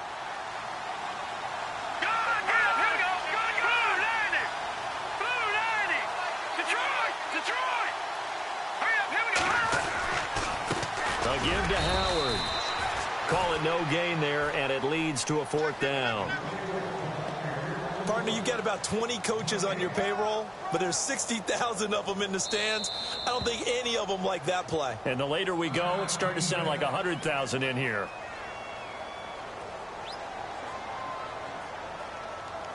They'll give to Howard. Call it no gain there, and it leads to a 4th down. Partner, you got about 20 coaches on your payroll, but there's 60,000 of them in the stands. I don't think any of them like that play. And the later we go, it's starting to sound like 100,000 in here.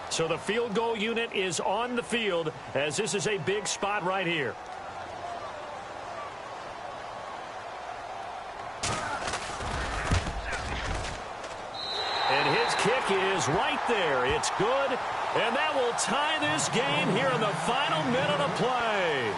So the field goal unit is on the field, as this is a big spot right here. And his kick is right there. It's good. And that will tie this game here in the final minute of play.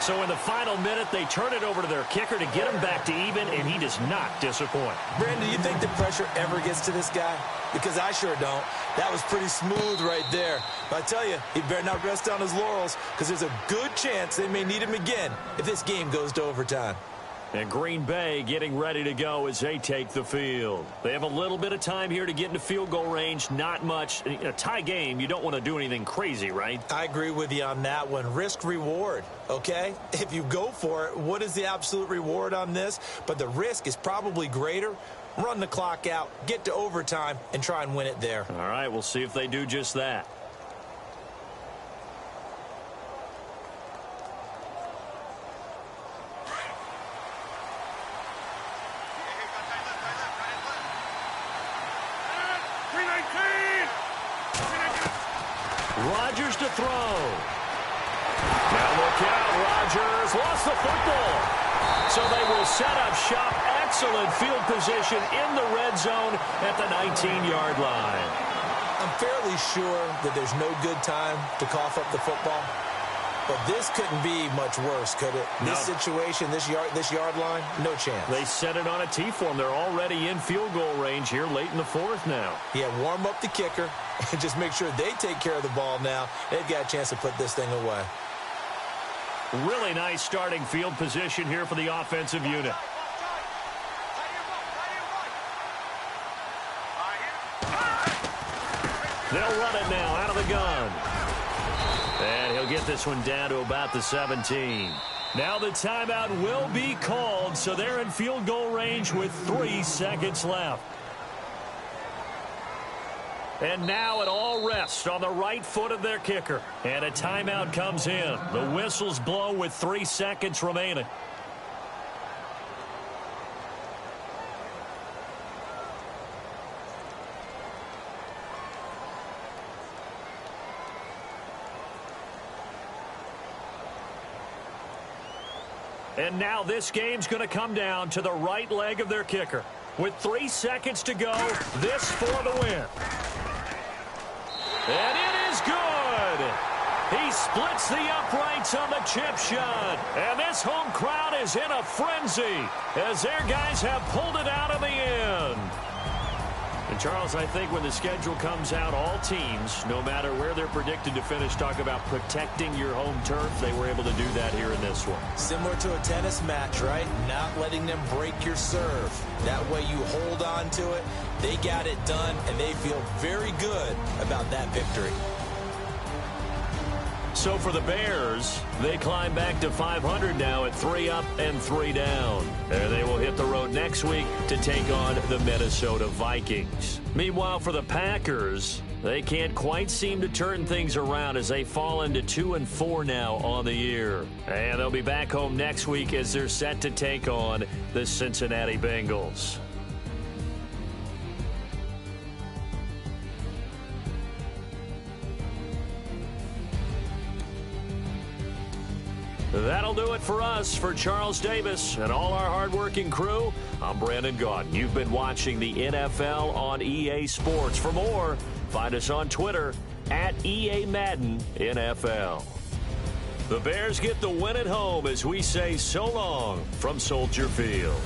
So in the final minute, they turn it over to their kicker to get him back to even, and he does not disappoint. Brandon, do you think the pressure ever gets to this guy? Because I sure don't. That was pretty smooth right there. But I tell you, he better not rest on his laurels, because there's a good chance they may need him again if this game goes to overtime. And Green Bay getting ready to go as they take the field. They have a little bit of time here to get into field goal range. Not much. In a tie game, you don't want to do anything crazy, right? I agree with you on that one. Risk-reward, okay? If you go for it, what is the absolute reward on this? But the risk is probably greater. Run the clock out, get to overtime, and try and win it there. All right, we'll see if they do just that. Rodgers to throw. Now look out, Rodgers lost the football. So they will set up shop. Excellent field position in the red zone at the 19-yard line. I'm fairly sure that there's no good time to cough up the football. But this couldn't be much worse, could it? No. This situation, this yard line, no chance. They set it on a T-form. They're already in field goal range here late in the 4th now. Yeah, warm up the kicker and just make sure they take care of the ball now. They've got a chance to put this thing away. Really nice starting field position here for the offensive unit. They'll run it now out of the gun. And he'll get this one down to about the 17. Now the timeout will be called, so they're in field goal range with 3 seconds left. And now it all rests on the right foot of their kicker. And a timeout comes in. The whistles blow with 3 seconds remaining. And now this game's going to come down to the right leg of their kicker. With 3 seconds to go, this for the win. And it is good. He splits the uprights on the chip shot. And this home crowd is in a frenzy as their guys have pulled it out in the end. And, Charles, I think when the schedule comes out, all teams, no matter where they're predicted to finish, talk about protecting your home turf. They were able to do that here in this one. Similar to a tennis match, right? Not letting them break your serve. That way you hold on to it. They got it done, and they feel very good about that victory. So for the Bears, they climb back to 500 now at 3 up and 3 down. And they will hit the road next week to take on the Minnesota Vikings. Meanwhile, for the Packers, they can't quite seem to turn things around as they fall into 2-4 now on the year. And they'll be back home next week as they're set to take on the Cincinnati Bengals. That'll do it for us. For Charles Davis and all our hardworking crew, I'm Brandon Gaudin. You've been watching the NFL on EA Sports. For more, find us on Twitter at EA Madden NFL. The Bears get the win at home as we say so long from Soldier Field.